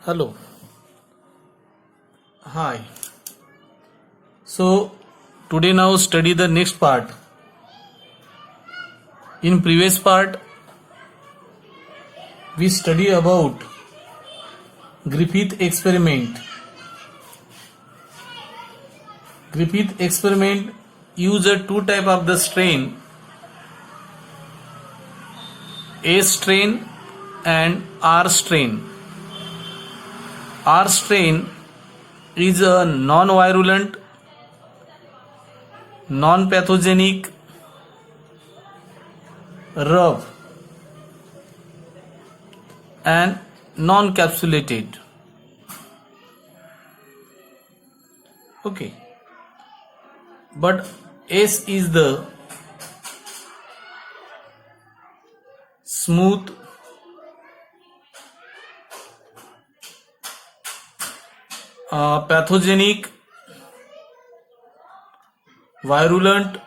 Hello. Hi. So today now study the next part. In previous part we study about Griffith experiment. Griffith experiment use a two type of the strain, A strain and R strain. R strain is a non-virulent, non-pathogenic, rough and non-capsulated. Okay. But S is the smooth, pathogenic, virulent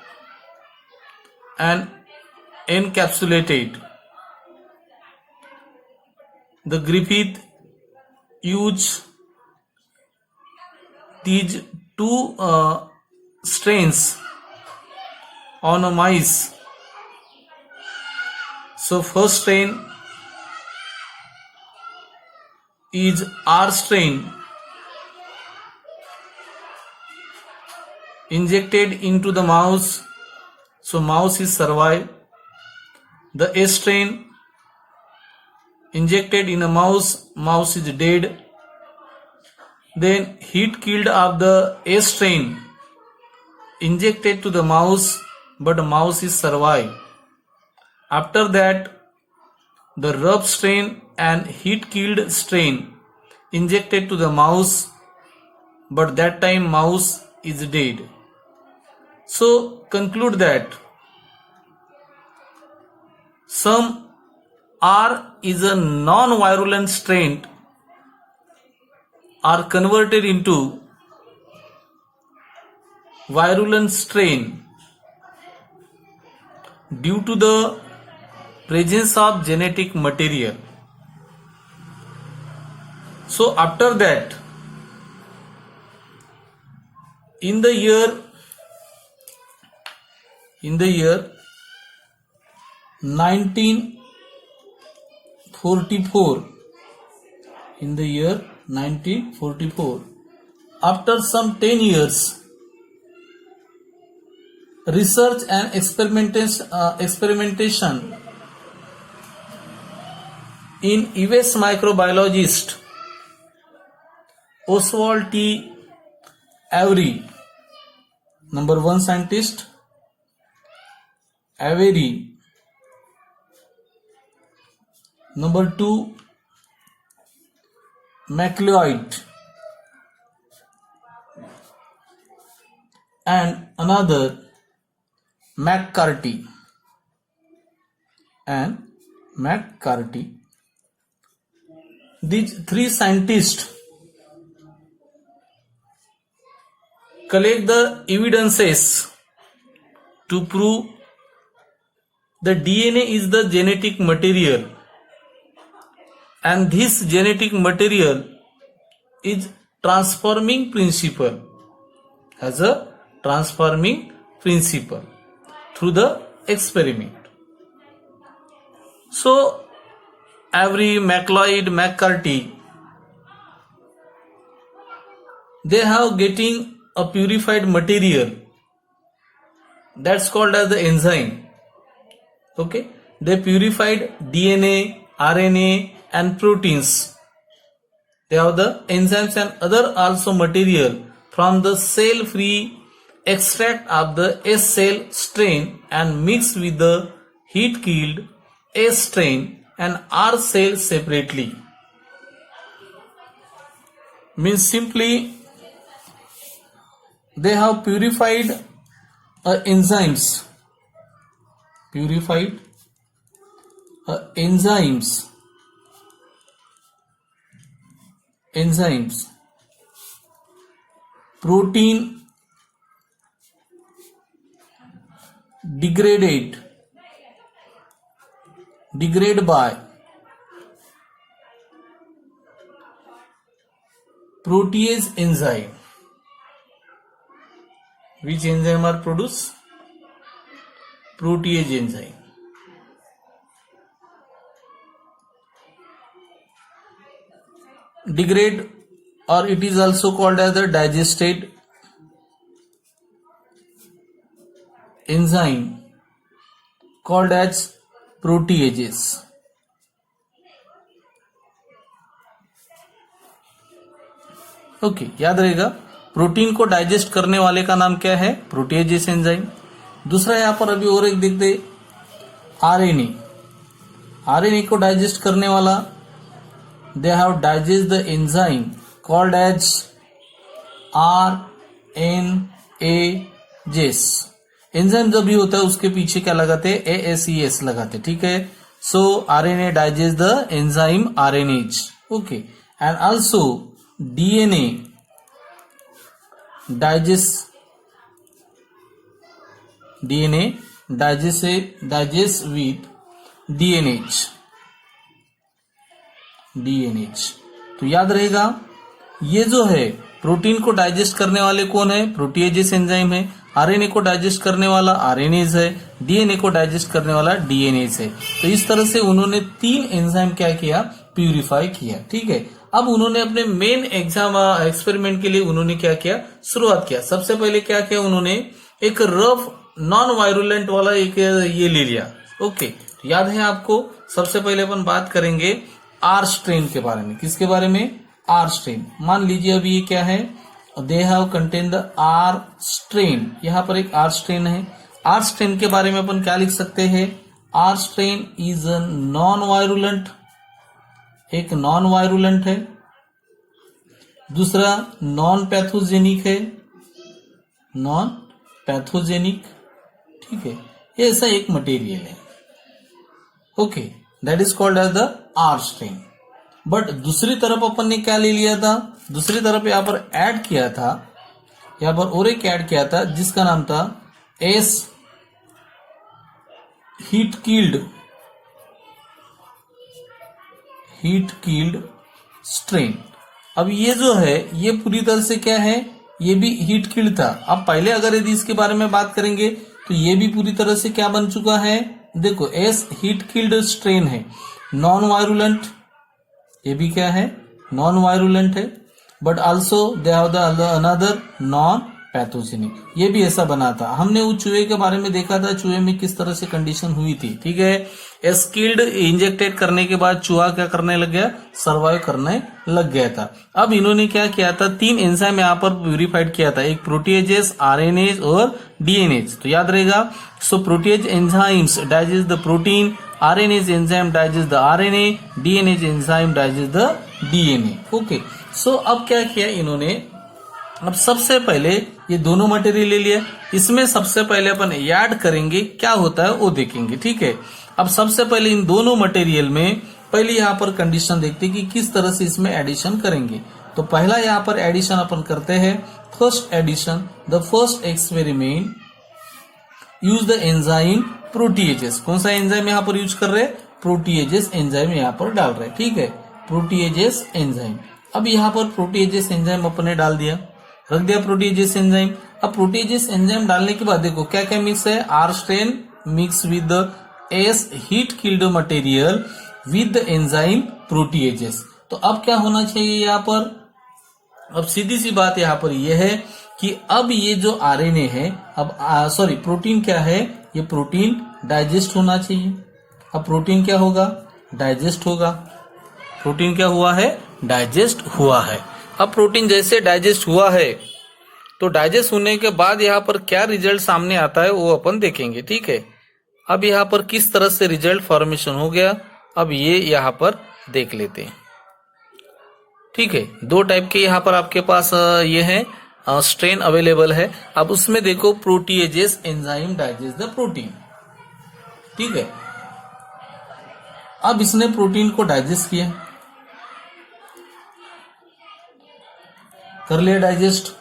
and encapsulated. The Griffith used these two strains on a mice. So first strain is R strain, injected into the mouse, so mouse is survive. The S strain injected in a mouse, mouse is dead. Then heat killed of the S strain injected to the mouse, but mouse is survive. After that, the rub strain and heat killed strain injected to the mouse, but that time mouse is dead. So conclude that some R is a non-virulent strain are converted into virulent strain due to the presence of genetic material. So after that, in the year 1944, after some 10 years research and experimentation in US microbiologist Oswald T. Avery, number one scientist, Avery, number two MacLeod, and another McCarthy These three scientists collect the evidences to prove the DNA is the genetic material, and this genetic material is transforming principle, has a transforming principle through the experiment. So Avery, MacLeod, McCarthy, they have getting a purified material that's called as the enzyme. Okay, they purified DNA, RNA and proteins. They have the enzymes and other also material from the cell free extract of the S cell strain and mix with the heat killed S strain and R cell separately. Means simply they have purified enzymes protein degrade by protease enzyme. Which enzyme are produced? Protease enzyme. Degrade, or it is also called as the digestate enzyme called as proteases. Okay, याद रहेगा, protein को digest करने वाले का नाम क्या है? Proteases enzyme. दूसरा यहां पर अभी और एक देखते, आरएनए. आरएनए को डाइजेस्ट करने वाला, they have digest the enzyme called as RNases. Enzyme जब भी होता है उसके पीछे क्या लगाते हैं? ASES लगाते. ठीक है. सो RNA digest the enzyme RNase. Okay. And also DNA digest with DNH. तो याद रहेगा, ये जो है प्रोटीन को डाइजेस्ट करने वाले कौन है? प्रोटीएजेस एंजाइम है. आरएनए को डाइजेस्ट करने वाला आरएनएज है. डीएनए को डाइजेस्ट करने वाला डीएनएज है. तो इस तरह से उन्होंने 3 एंजाइम क्या किया? प्यूरिफाई किया. ठीक है. अब उन्होंने अपने मेन एग्जाम एक्सपेरिमेंट के लिए उन्होंने क्या किया? शुरुआत किया. सबसे पहले क्या किया उन्होंने? एक रफ नॉन वायरुलेंट वाला एक ये ले लिया. ओके, याद है आपको? सबसे पहले अपन बात करेंगे आर स्ट्रेन के बारे में. किसके बारे में? R strain. मान लीजिए अभी ये क्या है? They have contain the R strain. यहां पर एक आर स्ट्रेन है. आर स्ट्रेन के बारे में अपन क्या लिख सकते हैं? R strain is a non virulent, एक नॉन वायरुलेंट है. दूसरा नॉन पैथोजेनिक है, नॉन पैथोजेनिक. ठीक है. ये ऐसा एक मटेरियल है. Okay, that is called as the R strain. But दूसरी तरफ अपन ने क्या ले लिया था? दूसरी तरफ यहां पर ऐड किया था, यहां पर और एक ऐड किया था जिसका नाम था एस हीट कील्ड स्ट्रेन. अब ये जो है ये पूरी तरह से क्या है? ये भी हीट कील्ड था. अब पहले अगर यदि इसके बारे में बात करेंगे तो ये भी पूरी तरह से क्या बन चुका है? देखो, एस हीट कील्ड स्ट्रेन है, नॉन वायरुलेंट. ये भी क्या है? नॉन वायरुलेंट है. But also they have the another non pathogenic. ये भी ऐसा बना था. हमने उस चूहे के बारे में देखा था, चूहे में किस तरह से कंडीशन हुई थी. ठीक है. एस्किल्ड इंजेक्टेड करने के बाद चूहा क्या करने लग गया? सर्वाइव करने लग गया था. अब इन्होंने क्या किया था? 3 एंजाइम यहाँ पर प्यूरिफाइड किया था. एक प्रोटीएजेस, आरएनएज और डीएनएज. तो याद रहेगा. So protease enzymes digest the protein, RNase enzyme digest the RNA, DNase enzyme digest the DNA. Okay. So अब क्या किया इन्होंने? अब सबसे पहले ये दोनों मटेरियल ले लिया. इसमें सबसे पहले अपन ऐड करेंगे, क्या होता है वो देखेंगे. ठीक है. अब सबसे पहले इन दोनों मटेरियल में पहले यहाँ पर कंडीशन देखते हैं कि किस तरह से इसमें एडिशन करेंगे. तो पहला यहाँ पर एडिशन अपन करते हैं. First edition, the first experiment use the enzyme proteases. कौन सा एंजाइम यहाँ पर यूज कर रहे हैं? प्रोटीएजेस एंजाइम यहाँ पर डाल रहे हैं. ठीक है. Proteases enzyme. अब यहाँ पर प्रोटीएजेस एंजाइम अपने डाल दिया, रख दिया प्रोटीएजेस एंजाइम. अब प्रोटीएजेस एंजाइम डालने के बाद देखो क्या क्या मिक्स है? R strain mix with the S heat killed material with the enzyme proteases. तो अब क्या होना चाहिए यहाँ पर? अब सीधी सी बात यहाँ पर यह है कि अब ये जो आरएनए है, अब सॉरी प्रोटीन क्या है? ये प्रोटीन डाइजेस्ट होना चाहिए. अब प्रोटीन क्या होगा? डाइजेस्ट होगा. प्रोटीन क्या हुआ है? डाइजेस्ट हुआ है. अब प्रोटीन जैसे डाइजेस्ट हुआ है तो डाइजेस्ट होने के बाद यहाँ पर क्या रिजल्ट सामने आता है वो अपन देखेंगे. ठीक है. अब यहाँ पर किस तरह से रिजल्ट फॉर्मेशन हो गया, अब ये यहाँ पर देख लेते हैं. ठीक है. 2 टाइप के यहाँ पर आपके पास ये है स्ट्रेन अवेलेबल है. अब उसमें देखो proteases enzyme digest the protein. ठीक है. अब इसने प्रोटीन को डाइजेस्ट किया, कर लिया डाइजेस्ट.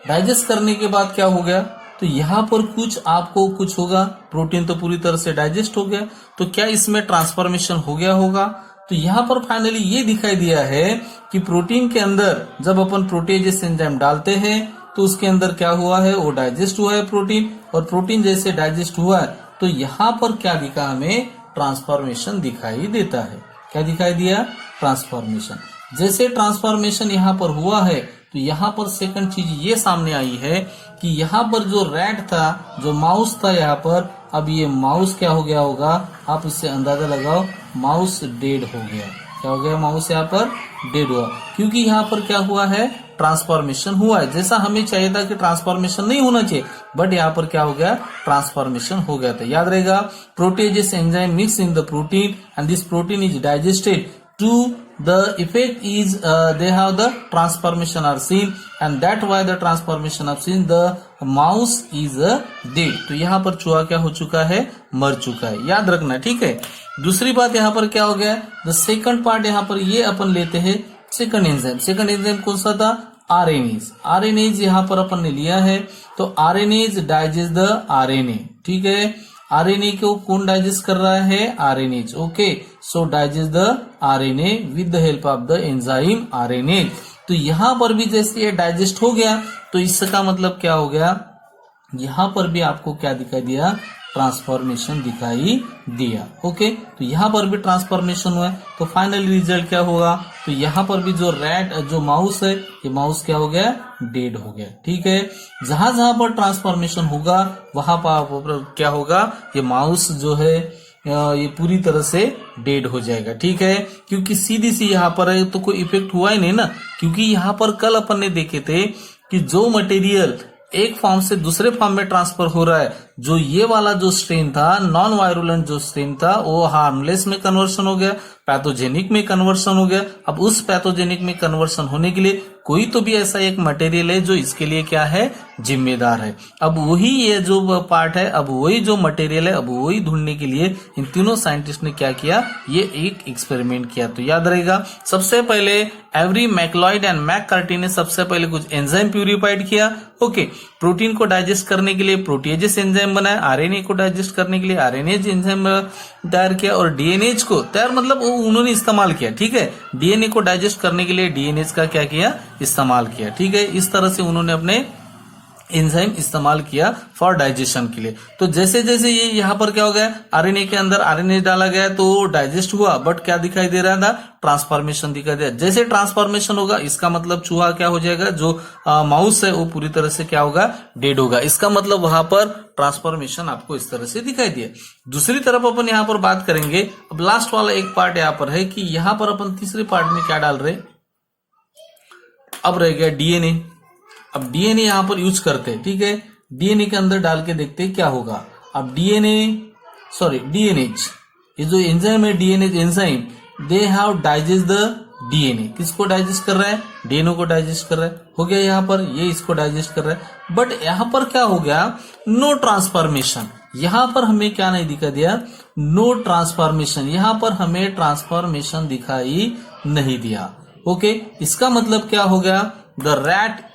डाइजेस्ट करने के बाद क्या हो गया? तो यहां पर कुछ आपको कुछ होगा. प्रोटीन तो पूरी तरह से डाइजेस्ट हो गया, तो क्या इसमें ट्रांसफॉर्मेशन हो गया होगा? तो यहां पर फाइनली ये दिखाई दिया है कि प्रोटीन के अंदर जब अपन प्रोटीजेस एंजाइम डालते हैं तो उसके अंदर क्या हुआ है, वो डाइजेस्ट हुआ है प्रोटीन, और प्रोटीन जैसे डाइजेस्ट हुआ है तो यहाँ पर क्या दिखा, हमें ट्रांसफॉर्मेशन दिखाई देता है। क्या दिखाई दिया, ट्रांसफॉर्मेशन। जैसे ट्रांसफॉर्मेशन यहाँ पर हुआ है तो यहाँ पर सेकंड चीज ये सामने आई है कि यहाँ पर जो रैट था, जो माउस था यहाँ पर, अब ये माउस क्या हो गया होगा, आप इससे अंदाजा लगाओ, माउस डेड हो गया। क्या हो गया, माउस यहाँ पर डेड हुआ, क्योंकि यहाँ पर क्या हुआ है, ट्रांसफॉर्मेशन हुआ है। जैसा हमें चाहिए था कि ट्रांसफॉर्मेशन नहीं होना चाहिए, बट यहाँ पर क्या हो गया, ट्रांसफॉर्मेशन हो गया था। याद रहेगा, proteases enzyme mix in the protein and this protein is digested to the effect is they have the transformation are seen and that why the transformation are seen, the mouse is dead। तो यहाँ पर चूहा क्या हो चुका है, मर चुका है, याद रखना, ठीक है। दूसरी बात यहाँ पर क्या हो गया, द सेकंड पार्ट यहाँ पर ये अपन लेते हैं सेकंड एंजाइम। सेकंड एंजाइम कौन सा था, आरएनएज। आरएनएज यहाँ पर अपन ने लिया है, तो आरएनएज डाइजेस्ट द आरएनए, ठीक है। आरएनए को कौन डाइजेस्ट कर रहा है, RNase, okay. So digest the RNA with the help of the enzyme RNase. तो यहां पर भी जैसे ये डाइजेस्ट हो गया तो इसका मतलब क्या हो गया, यहां पर भी आपको क्या दिखाई दिया, ट्रांसफॉर्मेशन दिखाई दिया, ओके। तो यहां पर भी ट्रांसफॉर्मेशन हुआ, तो फाइनल रिजल्ट क्या होगा, तो यहां पर भी जो रैट, जो माउस है, ये माउस क्या हो गया, डेड हो गया, ठीक है। जहां जहां पर ट्रांसफॉर्मेशन होगा वहां पर क्या होगा, ये माउस जो है ये पूरी तरह से डेड हो जाएगा, ठीक है। क्योंकि सीधी सी यहाँ पर है तो कोई इफेक्ट हुआ ही नहीं ना, क्योंकि यहाँ पर कल अपन ने देखे थे कि जो मटेरियल एक फॉर्म से दूसरे फॉर्म में ट्रांसफर हो रहा है, जो ये वाला जो स्ट्रेन था, नॉन वायरुलेंट जो स्ट्रेन था, वो हार्मलेस में कन्वर्शन हो गया, पैथोजेनिक में कन्वर्शन हो गया। अब उस पैथोजेनिक में कन्वर्शन होने के लिए कोई तो भी ऐसा एक मटेरियल है जो इसके लिए क्या है, जिम्मेदार है। अब वही ये जो पार्ट है, अब वही जो मटेरियल है, अब वही ढूंढने के लिए इन तीनों साइंटिस्ट ने क्या किया, ये एक एक्सपेरिमेंट किया। तो याद रहेगा, सबसे पहले एवरी मैक्लॉइड एंड मैककार्टी ने सबसे पहले कुछ एंजाइम प्यूरिफाइड किया, ओके। प्रोटीन को डाइजेस्ट करने के लिए प्रोटीजेस एंजाइम बनाया, आरएनए को डाइजेस्ट करने के लिए आरएनएज एंजाइम तैयार किया, और डीएनएज को तैयार मतलब उन्होंने इस्तेमाल किया, ठीक है। डीएनए को डाइजेस्ट करने के लिए डीएनएज का क्या किया, इस्तेमाल किया, ठीक है। इस तरह से उन्होंने अपने एंजाइम इस्तेमाल किया फॉर डाइजेशन के लिए। तो जैसे जैसे ये यहाँ पर क्या हो गया, आरएनए के अंदर आरएनए डाला गया तो डाइजेस्ट हुआ, बट क्या दिखाई दे रहा था, ट्रांसफॉर्मेशन दिखाई दे रहा। जैसे ट्रांसफॉर्मेशन होगा इसका मतलब चूहा क्या हो जाएगा, जो माउस है वो पूरी तरह से क्या होगा, डेड होगा। इसका मतलब वहां पर ट्रांसफॉर्मेशन आपको इस तरह से दिखाई दिया। दूसरी तरफ अपन यहाँ पर बात करेंगे, अब लास्ट वाला एक पार्ट यहाँ पर है कि यहाँ पर अपन तीसरे पार्ट में क्या डाल रहे, अब रह गया डीएनए। अब डीएनए यहां पर यूज करते हैं, ठीक है। डीएनए के अंदर डाल के देखते हैं क्या होगा। अब डीएनएज, ये जो एंजाइम है, DNAs enzyme, they have digest the DNA. किसको डाइजेस्ट कर रहा है, डीएनए को डाइजेस्ट कर रहा है, हो गया यहाँ पर, ये इसको डाइजेस्ट कर रहा है। बट यहां पर क्या हो गया, नो ट्रांसफॉर्मेशन। यहां पर हमें क्या नहीं दिखा दिया, नो ट्रांसफॉर्मेशन। यहां पर हमें ट्रांसफॉर्मेशन दिखाई नहीं दिया, ओके। इसका मतलब क्या हो गया, द रैट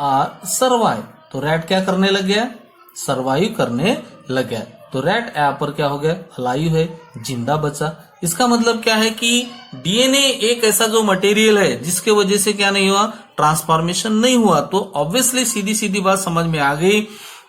आर सर्वाइव। तो रैट क्या करने लग गया, सर्वाइव करने लग गया। तो रैट यहाँ पर क्या हो गया, अलाइव है, जिंदा बचा। इसका मतलब क्या है कि डीएनए एक ऐसा जो मटेरियल है जिसके वजह से क्या नहीं हुआ, ट्रांसफॉर्मेशन नहीं हुआ। तो ऑब्वियसली सीधी सीधी बात समझ में आ गई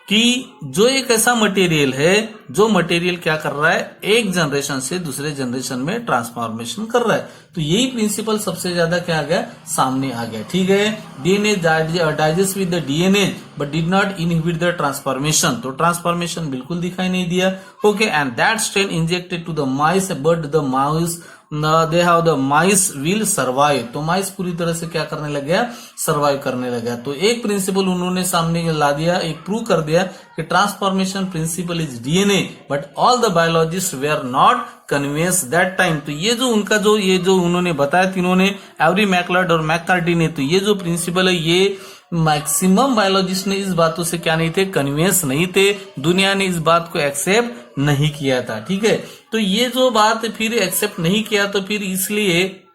कि जो एक ऐसा मटेरियल है, जो मटेरियल क्या कर रहा है, एक जनरेशन से दूसरे जनरेशन में ट्रांसफॉर्मेशन कर रहा है। तो यही प्रिंसिपल सबसे ज्यादा क्या आ गया, सामने आ गया, ठीक है। DNA digest with the DNA but did not inhibit the transformation. तो ट्रांसफॉर्मेशन बिल्कुल दिखाई नहीं दिया, okay. And that strain injected to the mice but the mouse they have the mice will survive. तो माइस पूरी तरह से क्या करने लग गया, सर्वाइव करने लगा। तो एक प्रिंसिपल उन्होंने सामने ला दिया, एक प्रूव कर दिया कि transformation principle is DNA but all the biologist were not convince that time. तो ये जो उनका जो ये जो उन्होंने बताया तीनों ने, एवरी मैकलॉइड और मैककार्टी ने, तो ये जो प्रिंसिपल है ये मैक्सिमम बायोलॉजिस्ट ने इस बातों से क्या नहीं थे, कन्विंस नहीं थे। दुनिया ने इस बात को एक्सेप्ट नहीं किया था, ठीक है। तो ये जो बात फिर एक्सेप्ट नहीं किया, तो फिर इसलिए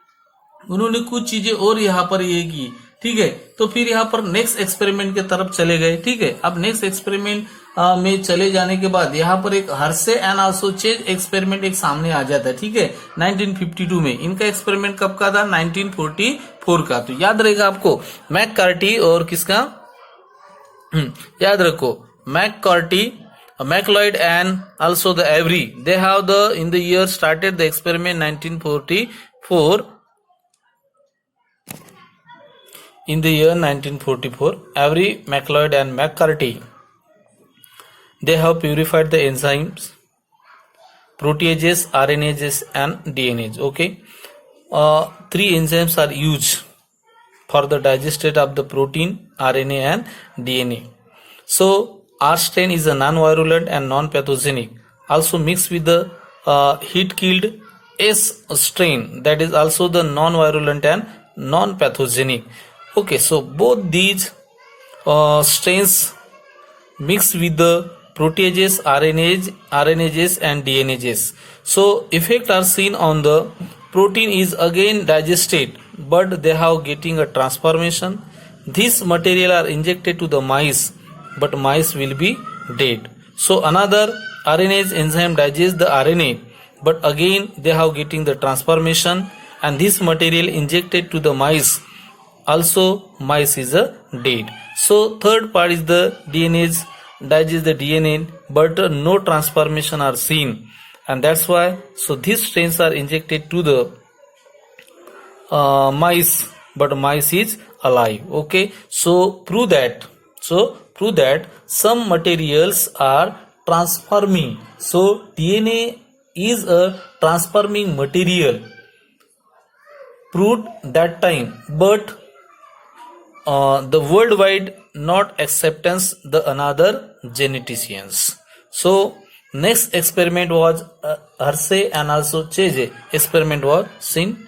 उन्होंने कुछ चीजें और यहाँ पर ये की, ठीक है। तो फिर यहाँ पर नेक्स्ट एक्सपेरिमेंट की तरफ चले गए, ठीक है। अब नेक्स्ट एक्सपेरिमेंट में चले जाने के बाद यहाँ पर एक Hershey and also chase experiment एक सामने आ जाता है, ठीक है, 1952 में। इनका एक्सपेरिमेंट कब का था? 1944 का। तो याद रहेगा आपको मैककार्टी और किसका, याद रखो McCarty, MacLeod and also the Avery, they have the in the year started the experiment 1944, in the year 1944. Avery, MacLeod and McCarthy, they have purified the enzymes, proteases, RNases and DNases. Okay, three enzymes are used for the digestion of the protein, RNA and DNA. So R strain is a non-virulent and non-pathogenic, also mixed with the heat-killed S strain, that is also the non-virulent and non-pathogenic. Okay, so both these strains mixed with the proteases, RNases and DNases. So effect are seen on the protein is again digested, but they have getting a transformation. This material are injected to the mice, but mice will be dead. So another RNase enzyme digests the RNA, but again they have getting the transformation, and this material injected to the mice, also mice is a dead. So third part is the DNase digest the DNA, but no transformation are seen, and that's why so these strains are injected to the mice, but mice is alive. Okay, so prove that some materials are transforming. So DNA is a transforming material, proved that time, but the worldwide not acceptance the another geneticians. So next experiment was Hersey and also Chase experiment was seen